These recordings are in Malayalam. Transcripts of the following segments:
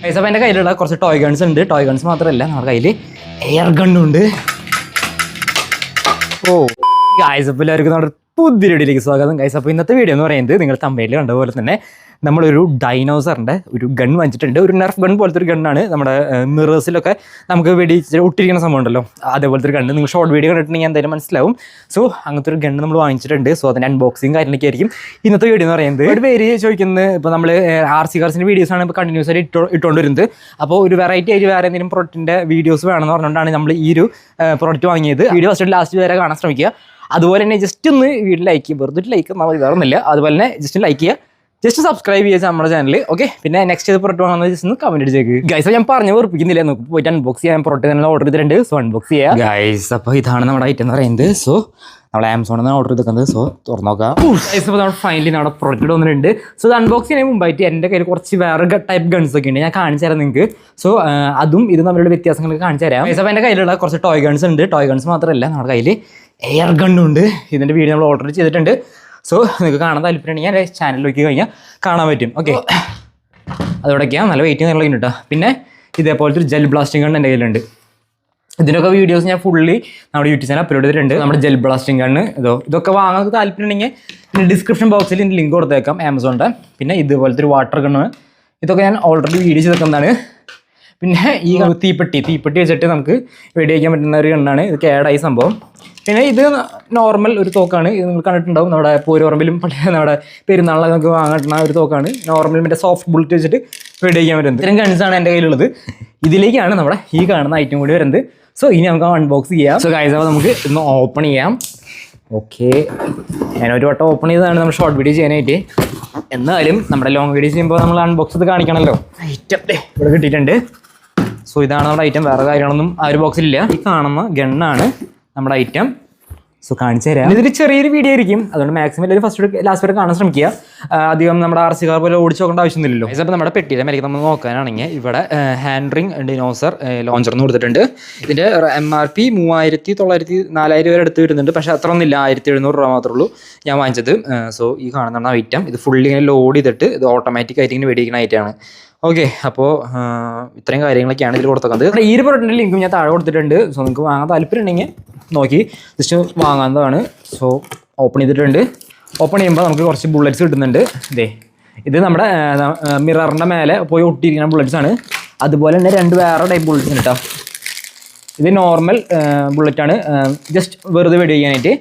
ഗൈസ് അപ്പോൾ എൻ്റെ കയ്യിലുള്ള കുറച്ച് ടോയ് ഗൺസ് ഉണ്ട്. ടോയ് ഗൺസ് മാത്രമല്ല നമ്മുടെ കയ്യിൽ എയർ ഗണ്ണും ഉണ്ട്. ഗൈസ് അപ്പോൾ എല്ലാവർക്കും നമ്മുടെ പുതിയ വീഡിയോയിലേക്ക് സ്വാഗതം. ഗൈസ് അപ്പോൾ ഇന്നത്തെ വീഡിയോ എന്ന് പറയുന്നത് നിങ്ങൾ തമ്പനയിൽ കണ്ട പോലെ തന്നെ നമ്മളൊരു ഡൈനോസറിൻ്റെ ഒരു ഗൺ വാങ്ങിച്ചിട്ടുണ്ട്. ഒരു നെർഫ് ഗൺ പോലത്തെ ഒരു ഗണ്ണാണ്. നമ്മുടെ മിറേഴ്സിലൊക്കെ നമുക്ക് വെടിച്ച് ഒട്ടിരിക്കുന്ന സംഭവം ഉണ്ടല്ലോ, അതേപോലത്തെ ഒരു ഗണ്ണ്. നിങ്ങൾ ഷോർട്ട് വീഡിയോ കണ്ടിട്ടുണ്ടെങ്കിൽ എന്തായാലും മനസ്സിലാവും. സോ അങ്ങനത്തെ ഒരു ഗണ്ണ് നമ്മൾ വാങ്ങിച്ചിട്ടുണ്ട്. സോ അതിൻ്റെ അൺബോക്സിങ് കാര്യങ്ങളൊക്കെ ആയിരിക്കും ഇന്നത്തെ വീഡിയോ എന്ന് പറയുന്നത്. ഒരു പേര് ചോദിക്കുന്നത് ഇപ്പോൾ നമ്മൾ RC കാർസിൻ്റെ വീഡിയോസാണ് ഇപ്പോൾ കണ്ടിന്യൂസ് ആയിട്ട് ഇട്ടുകൊണ്ട് വരുന്നത്. അപ്പോൾ ഒരു വെറൈറ്റി ആയിട്ട് വേറെ എന്തെങ്കിലും പ്രൊഡക്റ്റിൻ്റെ വീഡിയോസ് വേണമെന്ന് പറഞ്ഞുകൊണ്ടാണ് നമ്മൾ ഈ ഒരു പ്രൊഡക്റ്റ് വാങ്ങിയത്. വീഡിയോ ഫസ്റ്റ് ലാസ്റ്റ് വരെ കാണാൻ ശ്രമിക്കുക. അതുപോലെ തന്നെ ജസ്റ്റ് ഒന്ന് വീഡിയോ ലൈക്ക് ചെയ്യുക, വെറുതെ ലൈക്ക് എന്നാൽ മതി, വേറെ ഒന്നുമില്ല. അതുപോലെ തന്നെ ജസ്റ്റ് ലൈക്ക് ചെയ്യുക, ജസ്റ്റ് സബ്സ്ക്രൈബ് ചെയ്യുക നമ്മുടെ ചാനൽ. ഓക്കെ, പിന്നെ നെക്സ്റ്റ് ചെയ്ത് പ്രൊഡക്റ്റ് വാങ്ങുന്നത് ജസ്റ്റ് ഒന്ന് കമൻറ്റ് അടിച്ചേക്ക്. ഗൈസ് ഞാൻ പറഞ്ഞു ഉറപ്പിക്കുന്നില്ല, നമുക്ക് പോയിട്ട് അൺബോക്സ് ചെയ്യാൻ പ്രൊഡക്റ്റ് തന്നെ ഓർഡർ ചെയ്തിട്ടുണ്ട്. സോ അൺബോക്സ് ചെയ്യുക ഗൈസ്. അപ്പോൾ ഇതാണ് നമ്മുടെ ഐറ്റം എന്ന് പറയുന്നത്. സോ നമ്മൾ ആമസോണിൽ നിന്ന് ഓർഡർ ചെയ്തിരിക്കുന്നത്. സോ തുറന്നു നോക്കാം. ഗൈസ് അപ്പോൾ നമ്മൾ ഫൈനലി നമ്മുടെ പ്രൊഡക്റ്റ് വന്നിട്ടുണ്ട്. സോ ഇത് അൺബോക്സ് ചെയ്യുന്നതിന് മുമ്പായിട്ട് എൻ്റെ കയ്യിൽ കുറച്ച് വേറെ ടൈപ്പ് ഗൺസ് ഒക്കെ ഉണ്ട്, ഞാൻ കാണിച്ചു തരാം നിങ്ങൾക്ക്. സോ അതും ഇത് തമ്മിലുള്ള വ്യത്യാസങ്ങളൊക്കെ കാണിച്ചു തരാം. ഗൈസ് അപ്പോൾ എൻ്റെ കയ്യിലുള്ള കുറച്ച് ടോയ് ഗൺസ് ഉണ്ട്. ടോയ് ഗൺസ് മാത്രമല്ല നമ്മുടെ കയ്യിൽ എയർ ഗണ്ണുണ്ട്. ഇതിൻ്റെ വീഡിയോ നമ്മൾ ഓർഡർ ചെയ്തിട്ടുണ്ട്. സോ നിങ്ങൾക്ക് കാണാൻ താല്പര്യമുണ്ടെങ്കിൽ ഞാൻ ചാനൽ നോക്കി കഴിഞ്ഞാൽ കാണാൻ പറ്റും. ഓക്കെ, അതോടൊക്കെയാണ് നല്ല വെയിറ്റ് നല്ല കേട്ടോ. പിന്നെ ഇതേപോലത്തെ ഒരു ജെൽ ബ്ലാസ്റ്റിംഗ് ഗൺ എൻ്റെ കയ്യിലുണ്ട്. ഇതിൻ്റെയൊക്കെ വീഡിയോസ് ഞാൻ ഫുള്ളി നമ്മുടെ യൂട്യൂബ് ചാനൽ അപ്ലോഡ് ചെയ്തിട്ടുണ്ട്. നമ്മുടെ ജെൽ ബ്ലാസ്റ്റിംഗ് ഗണ്ണ് ഇതൊക്കെ വാങ്ങാൻ താല്പര്യമുണ്ടെങ്കിൽ പിന്നെ ഡിസ്ക്രിപ്ഷൻ ബോക്സിൽ ഇതിൻ്റെ ലിങ്ക് കൊടുത്തേക്കാം ആമസോണിൻ്റെ. പിന്നെ ഇതുപോലത്തെ ഒരു വാട്ടർ ഗണ്ണ്, ഇതൊക്കെ ഞാൻ ഓൾറെഡി വീഡിയോ ചെയ്തേക്കുന്നതാണ്. പിന്നെ ഈ തീപ്പെട്ടി വെച്ചിട്ട് നമുക്ക് വെടിവയ്ക്കാൻ പറ്റുന്ന ഒരു ഗണ്ണാണ്. ഇത് കേടായി സംഭവം. പിന്നെ ഇത് നോർമൽ ഒരു തോക്കാണ്. ഇത് നിങ്ങൾ കണ്ടിട്ടുണ്ടാവും, നമ്മുടെ പൂരപ്പറമ്പിലും നമ്മുടെ പെരുന്നാളിലൊക്കെ നമുക്ക് വാങ്ങാൻ ഒരു തോക്കാണ്. നോർമൽ മറ്റേ സോഫ്റ്റ് ബുള്ളറ്റ് വെച്ചിട്ട് വെടിവയ്ക്കാൻ പറ്റുന്നത്. ഇത്തരം ഗൺസാണ് എൻ്റെ കയ്യിലുള്ളത്. ഇതിലേക്കാണ് നമ്മുടെ ഈ കാണുന്ന ഐറ്റം കൂടി വരുന്നത്. സോ ഇനി നമുക്ക് അൺബോക്സ് ചെയ്യാം. സോ ഗൈസ് അപ്പോൾ നമുക്ക് ഇന്ന് ഓപ്പൺ ചെയ്യാം. ഓക്കെ, ഞാനൊരു വട്ടം ഓപ്പൺ ചെയ്തതാണ് നമ്മൾ ഷോർട്ട് വീഡിയോ ചെയ്യാനായിട്ട്. എന്നാലും നമ്മുടെ ലോങ് വീഡിയോ ചെയ്യുമ്പോൾ നമ്മൾ അൺബോക്സ് ചെയ്ത് കാണിക്കണമല്ലോ. ഐറ്റം ഇവിടെ കിട്ടിയിട്ടുണ്ട്. സോ ഇതാണ് നമ്മുടെ ഐറ്റം, വേറെ കാര്യങ്ങളൊന്നും ആ ഒരു ബോക്സിലില്ല. ഈ കാണുന്ന ഗണ്ണാണ് നമ്മുടെ ഐറ്റം. സോ കാണിച്ചു തരാം. ഇതൊരു ചെറിയൊരു വീഡിയോ ആയിരിക്കും, അതുകൊണ്ട് മാക്സിമം എല്ലാവരും ഫസ്റ്റ് ലാസ്റ്റ് വരെ കാണാൻ ശ്രമിക്കുക. അധികം നമ്മുടെ RC കാർ പോലെ ഓടിച്ചു നോക്കേണ്ട ആവശ്യമൊന്നുമില്ലല്ലോ. അപ്പോൾ നമ്മുടെ പെട്ടിയുടെ മേലേക്ക് നമ്മൾ നോക്കാനാണെങ്കിൽ ഇവിടെ ഹാൻഡ് റിംഗ് ഡിനോസർ ലോഞ്ചർ എന്ന് കൊടുത്തിട്ടുണ്ട്. ഇതിൻ്റെ MRP 3900-4000 വരെ എടുത്ത് വരുന്നുണ്ട്. പക്ഷേ അത്ര ഒന്നുമില്ല, 1700 രൂപ മാത്രമേ ഉള്ളൂ ഞാൻ വാങ്ങിച്ചത്. സോ ഈ കാണുന്ന ഐറ്റം ഇത് ഫുള്ളി ഇങ്ങനെ ലോഡ് ചെയ്തിട്ട് ഇത് ഓട്ടോമാറ്റിക് ആയിട്ട് ഇങ്ങനെ വെടിയിക്കുന്ന ഐറ്റമാണ്. ഓക്കെ, അപ്പോൾ ഇത്രയും കാര്യങ്ങളൊക്കെയാണ് ഇതിൽ കൊടുത്തേക്കുന്നത്. ഈ ഒരു പ്രൊഡക്റ്റിൻ്റെ ലിങ്കും ഞാൻ താഴെ കൊടുത്തിട്ടുണ്ട്. സോ നിങ്ങൾക്ക് വാങ്ങാൻ താല്പര്യം ഉണ്ടെങ്കിൽ നോക്കി ജസ്റ്റ് വാങ്ങാവുന്നതാണ്. സോ ഓപ്പൺ ചെയ്തിട്ടുണ്ട്. ഓപ്പൺ ചെയ്യുമ്പോൾ നമുക്ക് കുറച്ച് ബുള്ളറ്റ്സ് കിട്ടുന്നുണ്ട്. ഇത് നമ്മുടെ മിററിൻ്റെ മേലെ പോയി ഒട്ടിയിരിക്കുന്ന ബുള്ളറ്റ്സാണ്. അതുപോലെ തന്നെ രണ്ട് വേറെ ടൈപ്പ് ബുള്ളറ്റ്സ് ഉണ്ട് കേട്ടോ. ഇത് നോർമൽ ബുള്ളറ്റാണ്, ജസ്റ്റ് വെറുതെ വെടിവയ്ക്കാനായിട്ട്.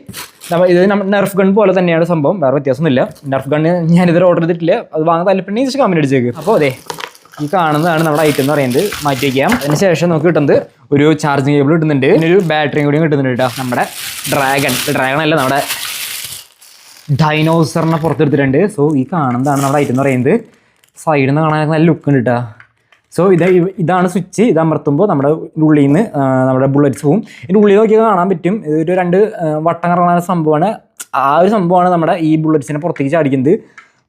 ഇത് നെർഫ് ഗൺ പോലെ തന്നെയാണ് സംഭവം, വേറെ വ്യത്യാസമൊന്നുമില്ല. നെർഫ് ഗണ്ണ് ഞാനിതുവരെ ഓർഡർ ചെയ്തിട്ടില്ല, അത് വാങ്ങാൻ താല്പര്യമുണ്ടെങ്കിൽ ജസ്റ്റ് കമൻറ്റ് അടിച്ചേക്ക്. അപ്പോൾ ഈ കാണുന്നതാണ് നമ്മുടെ ഐറ്റം എന്ന് പറയുന്നത്. മാറ്റി വയ്ക്കാം. അതിന് ശേഷം നമുക്ക് കിട്ടുന്നത് ഒരു ചാർജിങ് കേബിൾ കിട്ടുന്നുണ്ട്, പിന്നെ ഒരു ബാറ്ററിയും കൂടിയും കിട്ടുന്നുണ്ട് കേട്ടോ. നമ്മുടെ ഡ്രാഗൺ അല്ല, നമ്മുടെ ഡൈനോസറിനെ പുറത്തെടുത്തിട്ടുണ്ട്. സോ ഈ കാണുന്നതാണ് നമ്മുടെ ഐറ്റം എന്ന് പറയുന്നത്. സൈഡിൽ നിന്ന് കാണാൻ നല്ല ലുക്ക് ഉണ്ട് കേട്ടോ. സോ ഇതാണ് സ്വിച്ച്. ഇത് അമർത്തുമ്പോൾ നമ്മുടെ ഉള്ളിൽ നിന്ന് നമ്മുടെ ബുള്ളറ്റ്സ് പോവും. ഇതിൻ്റെ ഉള്ളിൽ നോക്കിയാൽ കാണാൻ പറ്റും, ഇതൊരു രണ്ട് വട്ടം കറങ്ങുന്ന സംഭവമാണ്. ആ ഒരു സംഭവമാണ് നമ്മുടെ ഈ ബുള്ളറ്റ്സിനെ പുറത്തേക്ക് ചാടിക്കുന്നത്.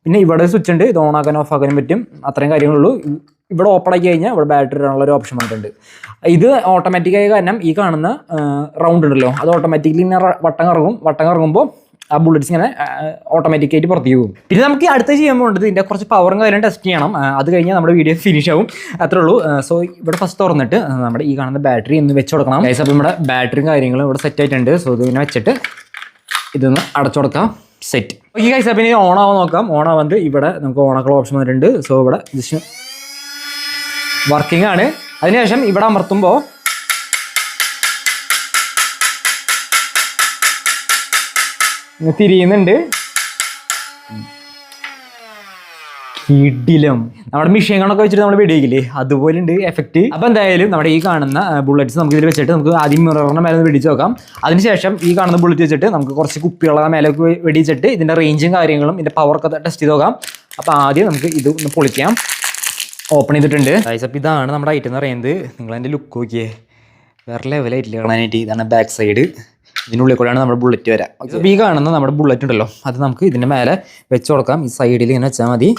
പിന്നെ ഇവിടെ സ്വിച്ച് ഉണ്ട്, ഇത് ഓണാക്കാനും ഓഫ് ആക്കാനും പറ്റും, അത്രയും കാര്യങ്ങളുള്ളൂ. ഇവിടെ ഓപ്പൺ ആക്കി കഴിഞ്ഞാൽ ഇവിടെ ബാറ്ററി ഇടാനുള്ള ഒരു ഓപ്ഷൻ വന്നിട്ടുണ്ട്. ഇത് ഓട്ടോമാറ്റിക്കായ കാരണം ഈ കാണുന്ന റൗണ്ട് ഉണ്ടല്ലോ, അത് ഓട്ടോമാറ്റിക്കലി ഇങ്ങനെ വട്ടം കറങ്ങുമ്പോൾ ആ ബുള്ളറ്റ്സ് ഇങ്ങനെ ഓട്ടോമാറ്റിക്കായിട്ട് പുറത്തേക്ക് പോകും. പിന്നെ നമുക്ക് അടുത്ത ചെയ്യാൻ പോകുന്നത് ഇതിൻ്റെ കുറച്ച് പവറും കാര്യം ടെസ്റ്റ് ചെയ്യണം. അത് കഴിഞ്ഞാൽ നമ്മുടെ വീഡിയോ ഫിനിഷ് ആവും, അത്രേ ഉള്ളൂ. സോ ഇവിടെ ഫസ്റ്റ് തുറന്നിട്ട് നമ്മുടെ ഈ കാണുന്ന ബാറ്ററി ഒന്ന് വെച്ച് കൊടുക്കണം. ഗൈസ് അപ്പോൾ നമ്മുടെ ബാറ്ററിയും കാര്യങ്ങളും ഇവിടെ സെറ്റ് ആയിട്ടുണ്ട്. സോ ഇതിങ്ങനെ വെച്ചിട്ട് ഇതൊന്ന് അടച്ചു കൊടുക്കാം. സെറ്റ്. ഓക്കെ ഗൈസ്, അപ്പോൾ ഇനി ഓൺ ആവാൻ നോക്കാം. ഓൺ ആവാണ്ട് ഇവിടെ നമുക്ക് ഓണാക്കുള്ള ഓപ്ഷൻ വന്നിട്ടുണ്ട്. സോ ഇവിടെ ജസ്റ്റ് വർക്കിംഗ് ആണ്. അതിനുശേഷം ഇവിടെ അമർത്തുമ്പോൾ തിരിയുന്നുണ്ട്. കിടിലം. നമ്മുടെ മിഷീനുകളൊക്കെ വെച്ചിട്ട് നമ്മൾ വെടിയില്ലേ, അതുപോലെ ഉണ്ട് എഫക്റ്റ്. അപ്പോൾ എന്തായാലും നമ്മുടെ ഈ കാണുന്ന ബുള്ളറ്റ്സ് നമുക്ക് ഇതിൽ വെച്ചിട്ട് നമുക്ക് ആദ്യം മിററിൻ്റെ മേലെ വെടിച്ച് നോക്കാം. അതിനുശേഷം ഈ കാണുന്ന ബുള്ളറ്റ് വെച്ചിട്ട് നമുക്ക് കുറച്ച് കുപ്പികളുടെ മേലെ വെടിച്ചിട്ട് ഇതിൻ്റെ റേഞ്ചും കാര്യങ്ങളും ഇതിൻ്റെ പവറൊക്കെ ടെസ്റ്റ് ചെയ്ത് നോക്കാം. അപ്പോൾ ആദ്യം നമുക്ക് ഇത് ഒന്ന് പൊളിക്കാം. ഓപ്പൺ ചെയ്തിട്ടുണ്ട്. അപ്പോൾ ഇതാണ് നമ്മുടെ ഐറ്റം എന്ന് പറയുന്നത്. നിങ്ങളതിൻ്റെ ലുക്ക് നോക്കിയേ, വേറെ ലെവലായിട്ടില്ല കാണാനായിട്ട്. ഇതാണ് ബാക്ക് സൈഡ്. ഇതിനുള്ളിൽ കൂടെയാണ് നമ്മുടെ ബുള്ളറ്റ് വരാം. അപ്പോൾ ഈ കാണുന്ന നമ്മുടെ ബുള്ളറ്റ് ഉണ്ടല്ലോ, അത് നമുക്ക് ഇതിൻ്റെ മേലെ വെച്ച് കൊടുക്കാം. ഈ സൈഡിൽ ഇങ്ങനെ വെച്ചാൽ മതി.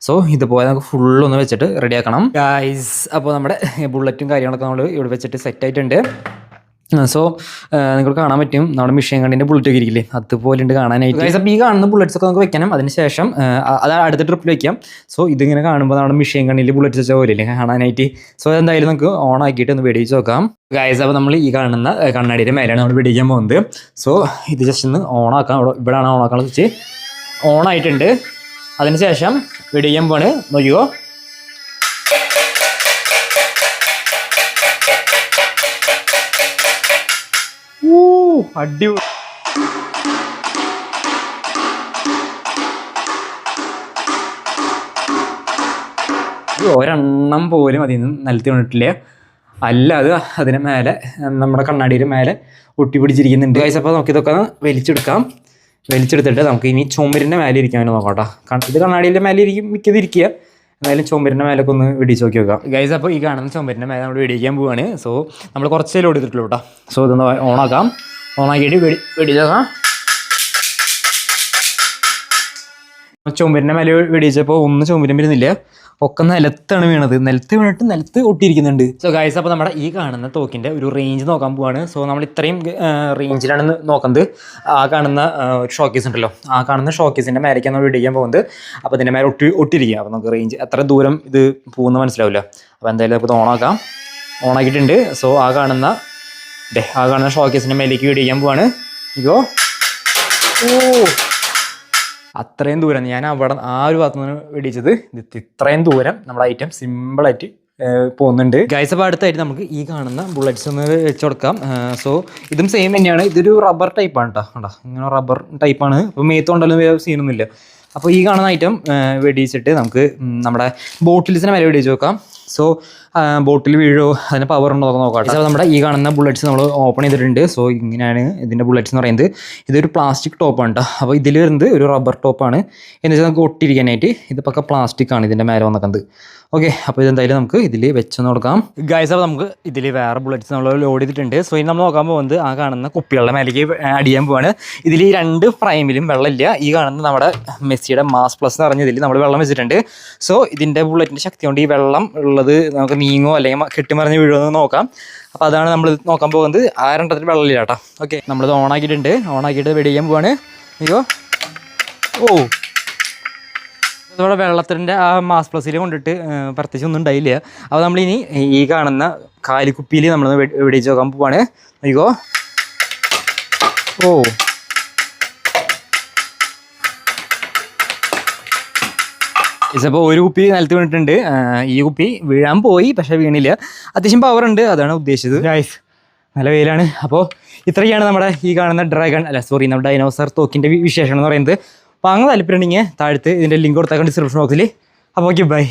സോ ഇതുപോലെ നമുക്ക് ഫുള്ളൊന്ന് വെച്ചിട്ട് റെഡിയാക്കണം ഗൈസ്. അപ്പോൾ നമ്മുടെ ബുള്ളറ്റും കാര്യങ്ങളൊക്കെ നമ്മൾ ഇവിടെ വെച്ചിട്ട് സെറ്റ് ആയിട്ടുണ്ട്. സോ നിങ്ങൾക്ക് കാണാൻ പറ്റും നമ്മുടെ മിഷൻ കണ്ടിൻ്റെ ബുള്ളറ്റൊക്കെ ഇരിക്കില്ലേ അതുപോലെ ഉണ്ട് കാണാനായിട്ട്. അപ്പോൾ ഈ കാണുന്ന ബുള്ളറ്റ്സ് ഒക്കെ നമുക്ക് വെക്കണം. അതിനുശേഷം അത് അടുത്ത ട്രിപ്പിൽ വെക്കാം. സോ ഇതിങ്ങനെ കാണുമ്പോൾ നമ്മുടെ മിഷൻ കണ്ണിൽ ബുള്ളറ്റ്സ് വെച്ച പോലെ ഇല്ലേ കാണാനായിട്ട്. സോ എന്തായാലും നമുക്ക് ഓൺ ആക്കിയിട്ട് ഒന്ന് വെടിയിച്ച് നോക്കാം ഗൈസ്. അപ്പോൾ നമ്മൾ ഈ കാണുന്ന കണ്ണാടിയുടെ മേലെയാണ് നമ്മൾ വെടിക്കാൻ പോകുന്നത്. സോ ഇത് ജസ്റ്റ് ഒന്ന് ഓൺ ആക്കാം. ഇവിടെയാണ് ഓൺ ആക്കാൻ വെച്ച് ഓൺ ആയിട്ടുണ്ട്. അതിനുശേഷം വെടിക്കാൻ പോണ്. നോക്കിയോ, അടിപൊളി. ഒരെണ്ണം പോലും അതിൽ നിന്ന് നിലത്തി വീണിട്ടില്ല. അല്ല അത് അതിന് മേലെ നമ്മുടെ കണ്ണാടിയുടെ മേലെ ഒട്ടി പിടിച്ചിരിക്കുന്നുണ്ട് ഗൈസ്. അപ്പോൾ നമുക്ക് ഇതൊക്കെ വലിച്ചെടുത്തിട്ട് നമുക്ക് ഇനി ചുമരിൻ്റെ മേലെ ഇരിക്കാൻ നോക്കാം കേട്ടോ. ഇത് കണ്ണാടിയുടെ മേലെ മിക്കതിരിക്കുക. എന്തായാലും ചുമരിൻ്റെ മേലൊക്കെ ഒന്ന് വെടിച്ച് നോക്കി വെക്കാം ഗൈസ്. അപ്പോൾ ഈ കാണുന്ന ചുമരിൻ്റെ മേലെ നമ്മൾ വെടിക്കാൻ പോവുകയാണ്. സോ നമ്മൾ കുറച്ച് ലോഡ് എടുത്തിട്ടുള്ളൂ കേട്ടോ. സോ ഇതൊന്ന് ഓണാക്കാം. ഓണാക്കിയിട്ട് വെടിച്ചേക്കാം. ചുമരിൻ്റെ മേലെ വെടിച്ചപ്പോൾ ഒന്നും ചുമരും വരുന്നില്ല, ഒക്കെ നിലത്താണ് വീണത്. നിലത്ത് വീണിട്ട് നിലത്ത് ഒട്ടിയിരിക്കുന്നുണ്ട്. സോ ഗൈസ്, അപ്പോൾ നമ്മുടെ ഈ കാണുന്ന തോക്കിൻ്റെ ഒരു റേഞ്ച് നോക്കാൻ പോവാണ്. സോ നമ്മൾ ഇത്രയും റേഞ്ചിലാണ് നോക്കുന്നത്. ആ കാണുന്ന ഒരു ഷോക്കേസ് ഉണ്ടല്ലോ, ആ കാണുന്ന ഷോക്കേസിൻ്റെ മേലേക്കാണ് നമ്മൾ വെടിക്കാൻ പോകുന്നത്. അപ്പോൾ ഇതിൻ്റെ മേലെ ഒട്ടിയിരിക്കുക. അപ്പോൾ നമുക്ക് റേഞ്ച് എത്ര ദൂരം ഇത് പോകുന്ന മനസ്സിലാവില്ല. അപ്പോൾ എന്തായാലും ഇപ്പോൾ ഇത് ഓണാക്കിയിട്ടുണ്ട്. സോ ആ കാണുന്ന ഷോക്കേസിൻ്റെ മേലേക്ക് വെടിക്കാൻ പോവാണ്. ഇതോ അത്രയും ദൂരം ഞാൻ അവിടെ ആ ഒരു ഭാഗത്തു നിന്ന് വെടിച്ചത്. ഇത്രയും ദൂരം നമ്മുടെ ഐറ്റം സിമ്പിളായിട്ട് പോകുന്നുണ്ട് ഗൈസ്. അപ്പോൾ അടുത്തായിട്ട് നമുക്ക് ഈ കാണുന്ന ബുള്ളറ്റ്സ് ഒന്ന് വെച്ച് കൊടുക്കാം. സോ ഇതും സെയിം തന്നെയാണ്. ഇതൊരു റബ്ബർ ടൈപ്പാണ് കേട്ടോ. ഇങ്ങനെ റബ്ബർ ടൈപ്പാണ്. അപ്പോൾ മേത്തുകൊണ്ടല്ലോ സീനൊന്നുമില്ല. അപ്പോൾ ഈ കാണുന്ന ഐറ്റം വെടിച്ചിട്ട് നമുക്ക് നമ്മുടെ ബോട്ടിൽസിനെ മേലെ വെടിച്ച് നോക്കാം. സോ ബോട്ടിൽ വീഴോ അതിന് പവർ ഉണ്ടോ എന്നൊക്കെ നോക്കാം. അപ്പോൾ നമ്മുടെ ഈ കാണുന്ന ബുള്ളറ്റ്സ് നമ്മൾ ഓപ്പൺ ചെയ്തിട്ടുണ്ട്. സോ ഇങ്ങനെയാണ് ഇതിൻ്റെ ബുള്ളറ്റ്സ് എന്ന് പറയുന്നത്. ഇതൊരു പ്ലാസ്റ്റിക് ടോപ്പാണ് കേട്ടോ. അപ്പോൾ ഇതിൽ വരുന്നത് ഒരു റബ്ബർ ടോപ്പാണ്. എന്ന് വെച്ചാൽ നമുക്ക് ഒട്ടിരിക്കാനായിട്ട് ഇതിപ്പോൾ പ്ലാസ്റ്റിക് ആണ് ഇതിൻ്റെ മേലെ വന്നിരിക്കുന്നത്. ഓക്കെ, അപ്പോൾ ഇതെന്തായാലും നമുക്ക് ഇതിൽ വെച്ചൊന്ന് കൊടുക്കാം ഗൈസ്. അപ്പോൾ നമുക്ക് ഇതിൽ വേറെ ബുള്ളറ്റ്സ് നമ്മൾ ലോഡ് ചെയ്തിട്ടുണ്ട്. സോ ഇനി നമ്മൾ നോക്കാൻ പോകുന്നത് ആ കാണുന്ന കുപ്പികളുടെ മേലേക്ക് അടിയാൻ പോവാണ്. ഇതിൽ ഈ 2 ഫ്രെയിമിലും വെള്ളമില്ല. ഈ കാണുന്ന നമ്മുടെ മെസ്സിയുടെ മാസ് പ്ലസ് എന്ന് പറഞ്ഞ ഇതിൽ നമ്മൾ വെള്ളം വെച്ചിട്ടുണ്ട്. സോ ഇതിൻ്റെ ബുള്ളറ്റിൻ്റെ ശക്തി കൊണ്ട് ഈ വെള്ളം ഉള്ളത് നമുക്ക് നീങ്ങോ അല്ലെങ്കിൽ കെട്ടിമറിഞ്ഞ് വീഴുമോ നോക്കാം. അപ്പോൾ അതാണ് നമ്മൾ നോക്കാൻ പോകുന്നത്. ആ 2 വെള്ളമില്ല കേട്ടോ. ഓക്കെ, നമ്മളിത് ഓണാക്കിയിട്ട് വെടിയാൻ പോവാണ്. അയ്യോ നമ്മുടെ വെള്ളത്തിൻ്റെ ആ മാസ് പ്ലസ്സിൽ കൊണ്ടിട്ട് പ്രത്യേകിച്ച് ഒന്നും ഉണ്ടായില്ല. അപ്പോൾ നമ്മളിനി ഈ കാണുന്ന കാലിക്കുപ്പിയിൽ നമ്മൾ വെടിച്ച് നോക്കാൻ പോവാണ്. അയ്യോ ഇപ്പോൾ ഒരു കുപ്പി നിലത്ത് വീണിട്ടുണ്ട്. ഈ കുപ്പി വീഴാൻ പോയി, പക്ഷേ വീണില്ല. അത്യാവശ്യം പവർ ഉണ്ട്, അതാണ് ഉദ്ദേശിച്ചത് ഗൈസ്. നല്ല വെയിലാണ്. അപ്പോൾ ഇത്രയൊക്കെയാണ് നമ്മുടെ ഈ കാണുന്ന നമ്മുടെ ഡൈനോസർ തോക്കിൻ്റെ വിശേഷം എന്ന് പറയുന്നത്. അപ്പോൾ അങ്ങനെ താല്പര്യമുണ്ടെങ്കിൽ താഴത്ത് ഇതിൻ്റെ ലിങ്ക് കൊടുത്തേക്കാൻ ഡിസ്ക്രിപ്ഷൻ ബോക്സിൽ. അപ്പോൾ ഓക്കെ, ബൈ.